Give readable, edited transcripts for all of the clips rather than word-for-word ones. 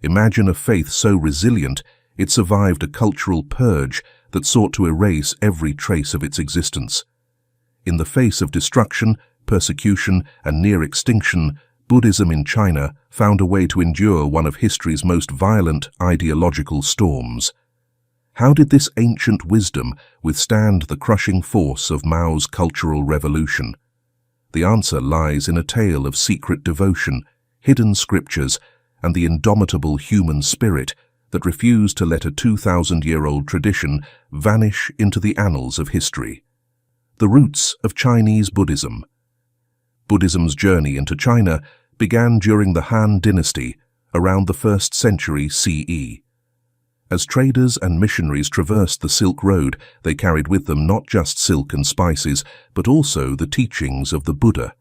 Imagine a faith so resilient it survived a cultural purge that sought to erase every trace of its existence. In the face of destruction, persecution, and near extinction, Buddhism in China found a way to endure one of history's most violent ideological storms. How did this ancient wisdom withstand the crushing force of Mao's cultural revolution? The answer lies in a tale of secret devotion, hidden scriptures, and the indomitable human spirit that refused to let a 2,000-year-old tradition vanish into the annals of history. The roots of Chinese Buddhism. Buddhism's journey into China began during the Han Dynasty, around the 1st century CE. As traders and missionaries traversed the Silk Road, they carried with them not just silk and spices, but also the teachings of the Buddha.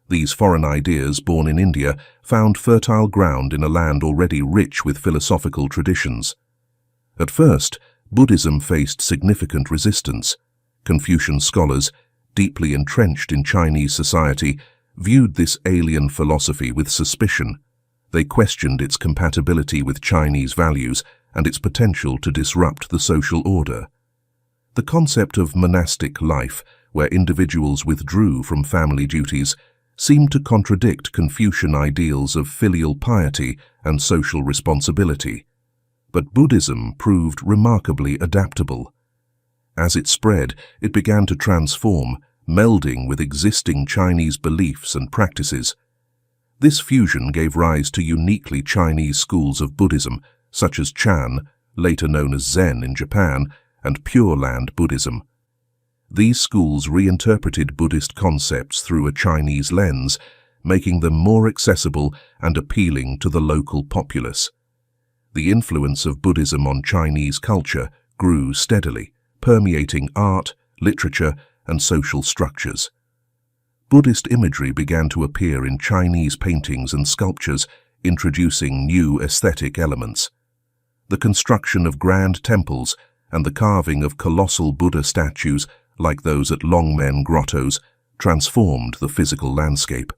These foreign ideas, born in India, found fertile ground in a land already rich with philosophical traditions. At first, Buddhism faced significant resistance. Confucian scholars, deeply entrenched in Chinese society, viewed this alien philosophy with suspicion. They questioned its compatibility with Chinese values and its potential to disrupt the social order. The concept of monastic life, where individuals withdrew from family duties, seemed to contradict Confucian ideals of filial piety and social responsibility. But Buddhism proved remarkably adaptable. As it spread, it began to transform, melding with existing Chinese beliefs and practices. This fusion gave rise to uniquely Chinese schools of Buddhism, such as Chan, later known as Zen in Japan, and Pure Land Buddhism. These schools reinterpreted Buddhist concepts through a Chinese lens, making them more accessible and appealing to the local populace. The influence of Buddhism on Chinese culture grew steadily, permeating art, literature, and social structures. Buddhist imagery began to appear in Chinese paintings and sculptures, introducing new aesthetic elements. The construction of grand temples and the carving of colossal Buddha statues, like those at Longmen grottos, transformed the physical landscape.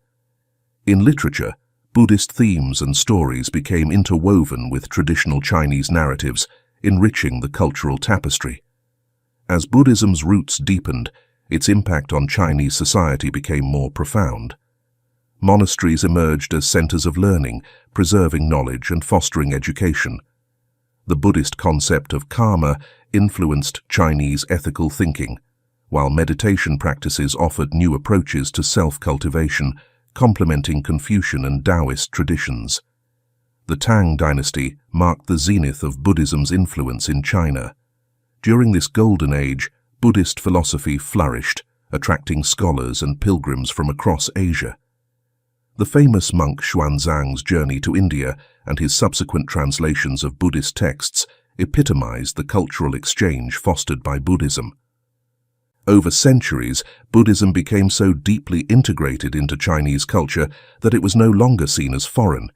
In literature, Buddhist themes and stories became interwoven with traditional Chinese narratives, enriching the cultural tapestry. As Buddhism's roots deepened, its impact on Chinese society became more profound. Monasteries emerged as centers of learning, preserving knowledge and fostering education. The Buddhist concept of karma influenced Chinese ethical thinking, while meditation practices offered new approaches to self-cultivation, complementing Confucian and Taoist traditions. The Tang dynasty marked the zenith of Buddhism's influence in China. During this golden age, Buddhist philosophy flourished, attracting scholars and pilgrims from across Asia. The famous monk Xuanzang's journey to India and his subsequent translations of Buddhist texts epitomized the cultural exchange fostered by Buddhism. Over centuries, Buddhism became so deeply integrated into Chinese culture that it was no longer seen as foreign.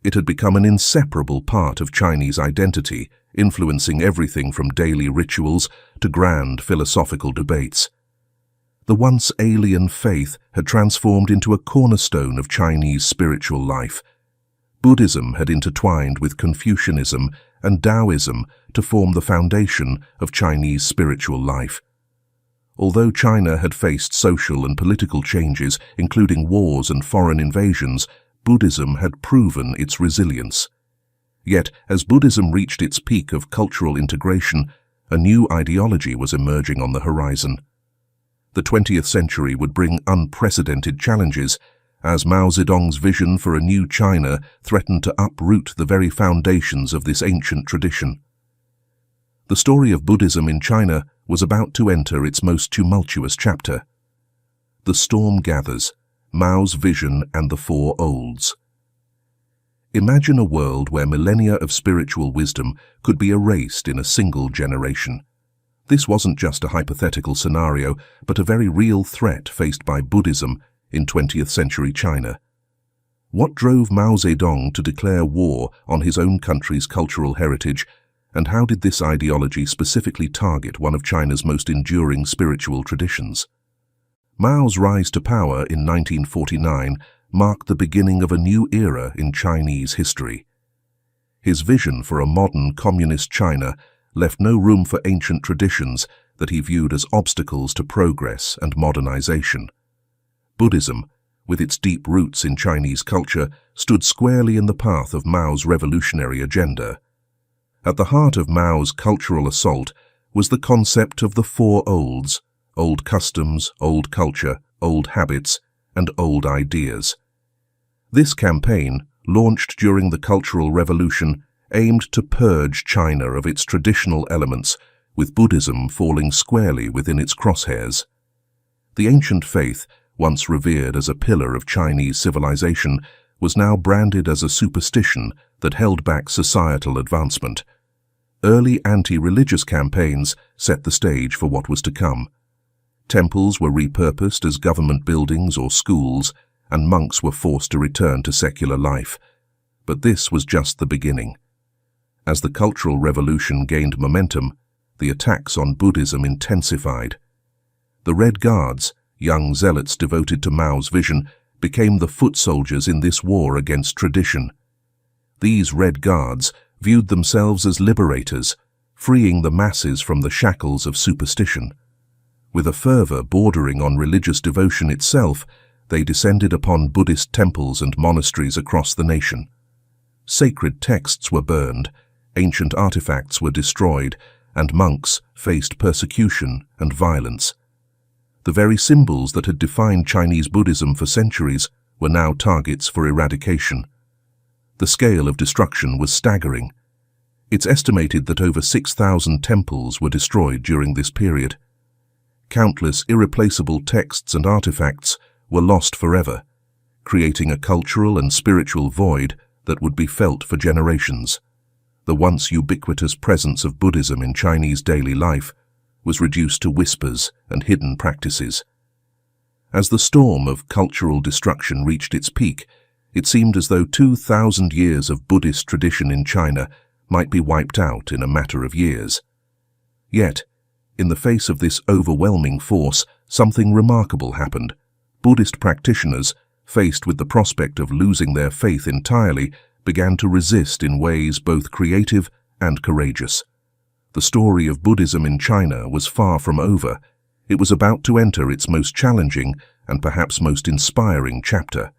It had become an inseparable part of Chinese identity, influencing everything from daily rituals to grand philosophical debates. The once alien faith had transformed into a cornerstone of Chinese spiritual life. Buddhism had intertwined with Confucianism and Taoism to form the foundation of Chinese spiritual life. Although China had faced social and political changes, including wars and foreign invasions, Buddhism had proven its resilience. Yet, as Buddhism reached its peak of cultural integration, a new ideology was emerging on the horizon. The 20th century would bring unprecedented challenges, as Mao Zedong's vision for a new China threatened to uproot the very foundations of this ancient tradition. The story of Buddhism in China was about to enter its most tumultuous chapter. The storm gathers, Mao's vision and the Four Olds. Imagine a world where millennia of spiritual wisdom could be erased in a single generation. This wasn't just a hypothetical scenario, but a very real threat faced by Buddhism in 20th century China. What drove Mao Zedong to declare war on his own country's cultural heritage, and how did this ideology specifically target one of China's most enduring spiritual traditions? Mao's rise to power in 1949 marked the beginning of a new era in Chinese history. His vision for a modern communist China left no room for ancient traditions that he viewed as obstacles to progress and modernization. Buddhism, with its deep roots in Chinese culture, stood squarely in the path of Mao's revolutionary agenda. At the heart of Mao's cultural assault was the concept of the Four Olds: old customs, old culture, old habits, and old ideas. This campaign, launched during the Cultural Revolution, aimed to purge China of its traditional elements, with Buddhism falling squarely within its crosshairs. The ancient faith, once revered as a pillar of Chinese civilization, was now branded as a superstition that held back societal advancement. Early anti-religious campaigns set the stage for what was to come. Temples were repurposed as government buildings or schools, and monks were forced to return to secular life. But this was just the beginning. As the Cultural Revolution gained momentum, the attacks on Buddhism intensified. The Red Guards, young zealots devoted to Mao's vision, became the foot soldiers in this war against tradition. These Red Guards viewed themselves as liberators, freeing the masses from the shackles of superstition. With a fervor bordering on religious devotion itself, they descended upon Buddhist temples and monasteries across the nation. Sacred texts were burned, ancient artifacts were destroyed, and monks faced persecution and violence. The very symbols that had defined Chinese Buddhism for centuries were now targets for eradication. The scale of destruction was staggering. It's estimated that over 6,000 temples were destroyed during this period. Countless irreplaceable texts and artifacts were lost forever, creating a cultural and spiritual void that would be felt for generations. The once ubiquitous presence of Buddhism in Chinese daily life was reduced to whispers and hidden practices. As the storm of cultural destruction reached its peak, it seemed as though 2,000 years of Buddhist tradition in China might be wiped out in a matter of years. Yet, in the face of this overwhelming force, something remarkable happened. Buddhist practitioners, faced with the prospect of losing their faith entirely, began to resist in ways both creative and courageous. The story of Buddhism in China was far from over. It was about to enter its most challenging and perhaps most inspiring chapter.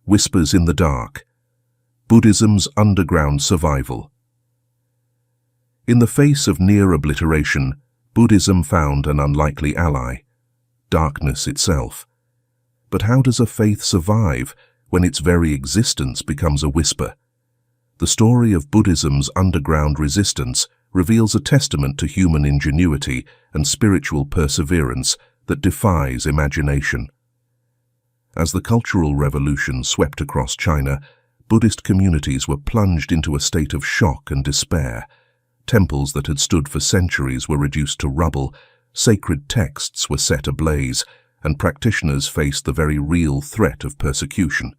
Whispers in the Dark: Buddhism's Underground Survival. In the face of near obliteration, Buddhism found an unlikely ally: darkness itself. But how does a faith survive when its very existence becomes a whisper? The story of Buddhism's underground resistance reveals a testament to human ingenuity and spiritual perseverance that defies imagination. As the Cultural Revolution swept across China, Buddhist communities were plunged into a state of shock and despair. Temples that had stood for centuries were reduced to rubble, sacred texts were set ablaze, and practitioners faced the very real threat of persecution.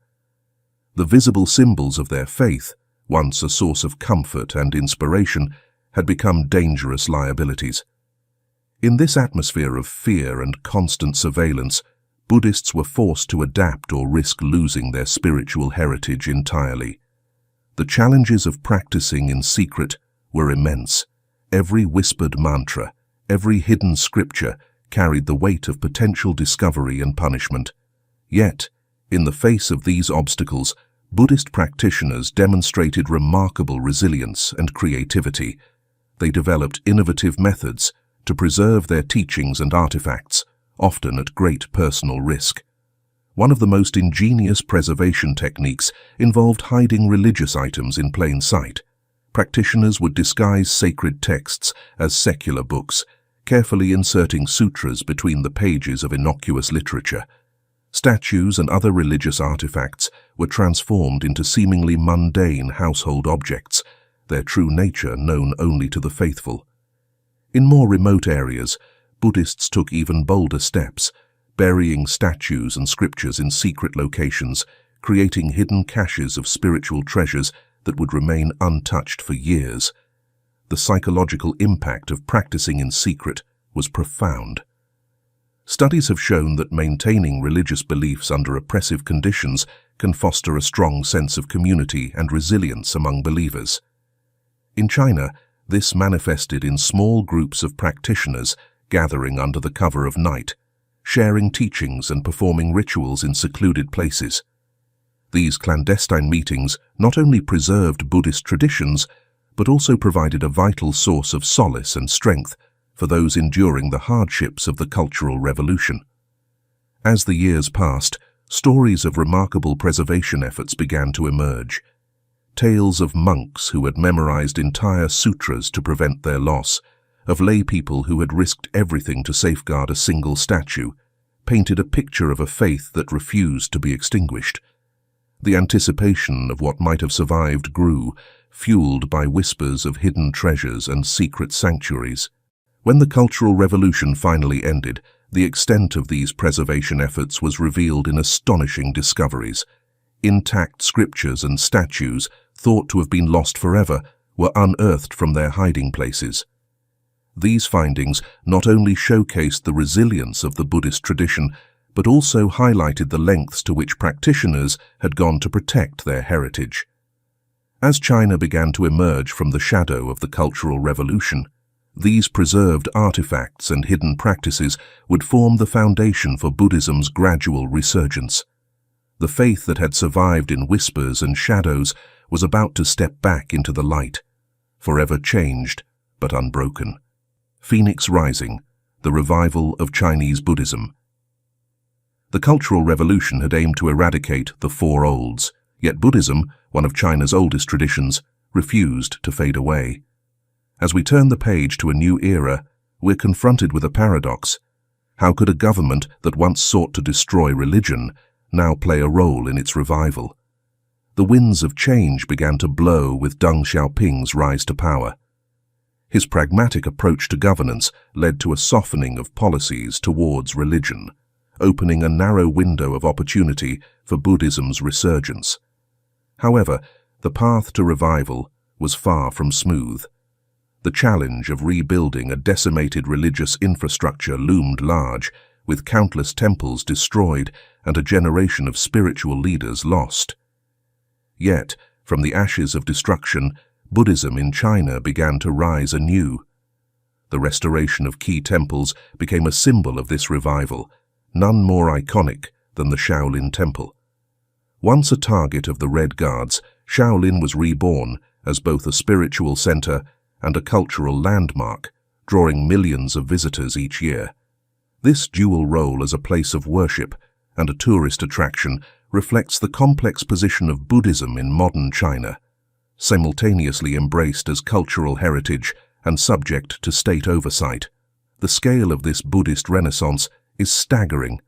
The visible symbols of their faith, once a source of comfort and inspiration, had become dangerous liabilities. In this atmosphere of fear and constant surveillance, Buddhists were forced to adapt or risk losing their spiritual heritage entirely. The challenges of practicing in secret were immense. Every whispered mantra, every hidden scripture carried the weight of potential discovery and punishment. Yet, in the face of these obstacles, Buddhist practitioners demonstrated remarkable resilience and creativity. They developed innovative methods to preserve their teachings and artifacts, often at great personal risk. One of the most ingenious preservation techniques involved hiding religious items in plain sight. Practitioners would disguise sacred texts as secular books, carefully inserting sutras between the pages of innocuous literature. Statues and other religious artifacts were transformed into seemingly mundane household objects, their true nature known only to the faithful. In more remote areas, Buddhists took even bolder steps, burying statues and scriptures in secret locations, creating hidden caches of spiritual treasures that would remain untouched for years. The psychological impact of practicing in secret was profound. Studies have shown that maintaining religious beliefs under oppressive conditions can foster a strong sense of community and resilience among believers. In China, this manifested in small groups of practitioners gathering under the cover of night, sharing teachings and performing rituals in secluded places. These clandestine meetings not only preserved Buddhist traditions, but also provided a vital source of solace and strength for those enduring the hardships of the Cultural Revolution. As the years passed, stories of remarkable preservation efforts began to emerge. Tales of monks who had memorized entire sutras to prevent their loss, of lay people who had risked everything to safeguard a single statue, painted a picture of a faith that refused to be extinguished. The anticipation of what might have survived grew, fueled by whispers of hidden treasures and secret sanctuaries. When the Cultural Revolution finally ended, the extent of these preservation efforts was revealed in astonishing discoveries. Intact scriptures and statues, thought to have been lost forever, were unearthed from their hiding places. These findings not only showcased the resilience of the Buddhist tradition, but also highlighted the lengths to which practitioners had gone to protect their heritage. As China began to emerge from the shadow of the Cultural Revolution, these preserved artifacts and hidden practices would form the foundation for Buddhism's gradual resurgence. The faith that had survived in whispers and shadows was about to step back into the light, forever changed but unbroken. Phoenix Rising, the revival of Chinese Buddhism. The Cultural Revolution had aimed to eradicate the Four Olds, yet Buddhism, one of China's oldest traditions, refused to fade away. As we turn the page to a new era, we're confronted with a paradox. How could a government that once sought to destroy religion now play a role in its revival? The winds of change began to blow with Deng Xiaoping's rise to power. His pragmatic approach to governance led to a softening of policies towards religion, opening a narrow window of opportunity for Buddhism's resurgence. However, the path to revival was far from smooth. The challenge of rebuilding a decimated religious infrastructure loomed large, with countless temples destroyed and a generation of spiritual leaders lost. Yet, from the ashes of destruction, Buddhism in China began to rise anew. The restoration of key temples became a symbol of this revival, none more iconic than the Shaolin Temple. Once a target of the Red Guards, Shaolin was reborn as both a spiritual center and a cultural landmark, drawing millions of visitors each year. This dual role as a place of worship and a tourist attraction reflects the complex position of Buddhism in modern China, simultaneously embraced as cultural heritage and subject to state oversight. The scale of this Buddhist renaissance is staggering.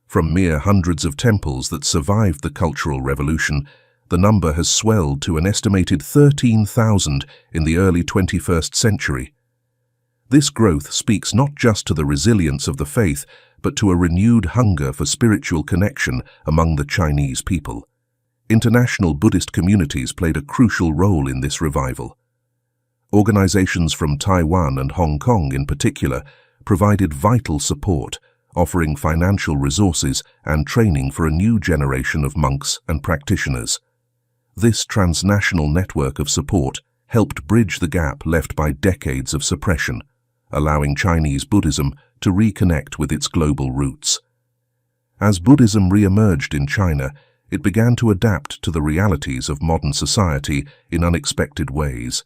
From mere hundreds of temples that survived the Cultural Revolution, the number has swelled to an estimated 13,000 in the early 21st century. This growth speaks not just to the resilience of the faith, but to a renewed hunger for spiritual connection among the Chinese people. International Buddhist communities played a crucial role in this revival. Organizations from Taiwan and Hong Kong in particular provided vital support, offering financial resources and training for a new generation of monks and practitioners. This transnational network of support helped bridge the gap left by decades of suppression, allowing Chinese Buddhism to reconnect with its global roots. As Buddhism re-emerged in China, it began to adapt to the realities of modern society in unexpected ways.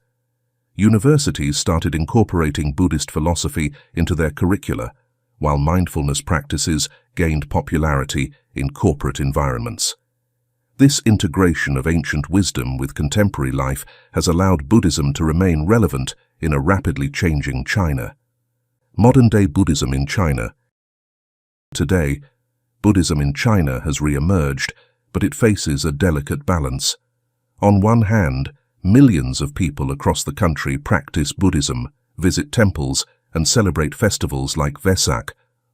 Universities started incorporating Buddhist philosophy into their curricula, while mindfulness practices gained popularity in corporate environments. This integration of ancient wisdom with contemporary life has allowed Buddhism to remain relevant in a rapidly changing China. Modern-day Buddhism in China. Today, Buddhism in China has re-emerged, but it faces a delicate balance. On one hand, millions of people across the country practice Buddhism, visit temples, and celebrate festivals like Vesak,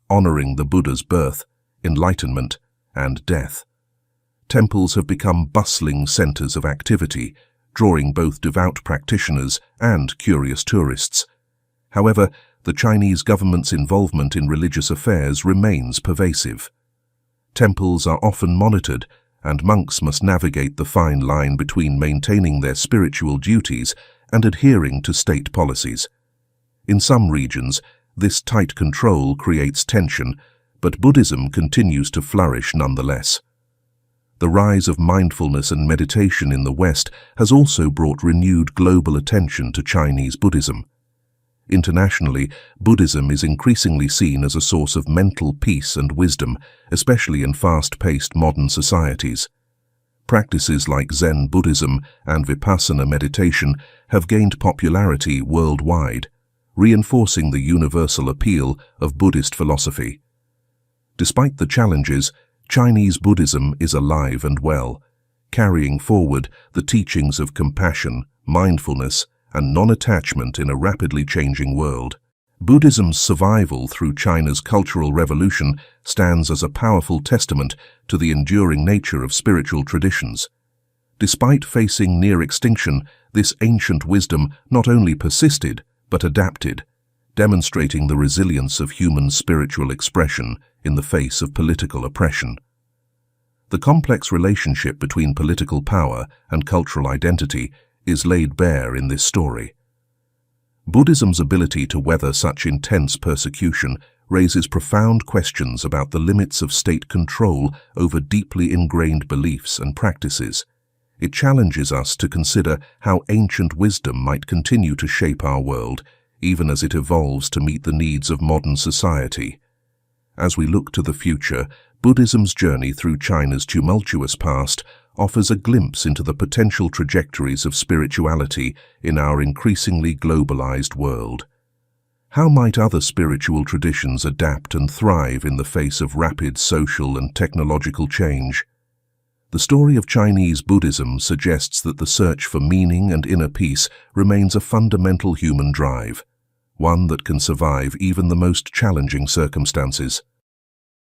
honoring the Buddha's birth, enlightenment, and death. Temples have become bustling centers of activity, drawing both devout practitioners and curious tourists. However, the Chinese government's involvement in religious affairs remains pervasive. Temples are often monitored, and monks must navigate the fine line between maintaining their spiritual duties and adhering to state policies. In some regions, this tight control creates tension, but Buddhism continues to flourish nonetheless. The rise of mindfulness and meditation in the West has also brought renewed global attention to Chinese Buddhism. Internationally, Buddhism is increasingly seen as a source of mental peace and wisdom, especially in fast-paced modern societies. Practices like Zen Buddhism and Vipassana meditation have gained popularity worldwide, reinforcing the universal appeal of Buddhist philosophy. Despite the challenges, Chinese Buddhism is alive and well, carrying forward the teachings of compassion, mindfulness, and non-attachment in a rapidly changing world. Buddhism's survival through China's Cultural Revolution stands as a powerful testament to the enduring nature of spiritual traditions. Despite facing near extinction, this ancient wisdom not only persisted, but adapted, demonstrating the resilience of human spiritual expression in the face of political oppression. The complex relationship between political power and cultural identity is laid bare in this story. Buddhism's ability to weather such intense persecution raises profound questions about the limits of state control over deeply ingrained beliefs and practices. It challenges us to consider how ancient wisdom might continue to shape our world, even as it evolves to meet the needs of modern society. As we look to the future, Buddhism's journey through China's tumultuous past offers a glimpse into the potential trajectories of spirituality in our increasingly globalized world. How might other spiritual traditions adapt and thrive in the face of rapid social and technological change? The story of Chinese Buddhism suggests that the search for meaning and inner peace remains a fundamental human drive, one that can survive even the most challenging circumstances.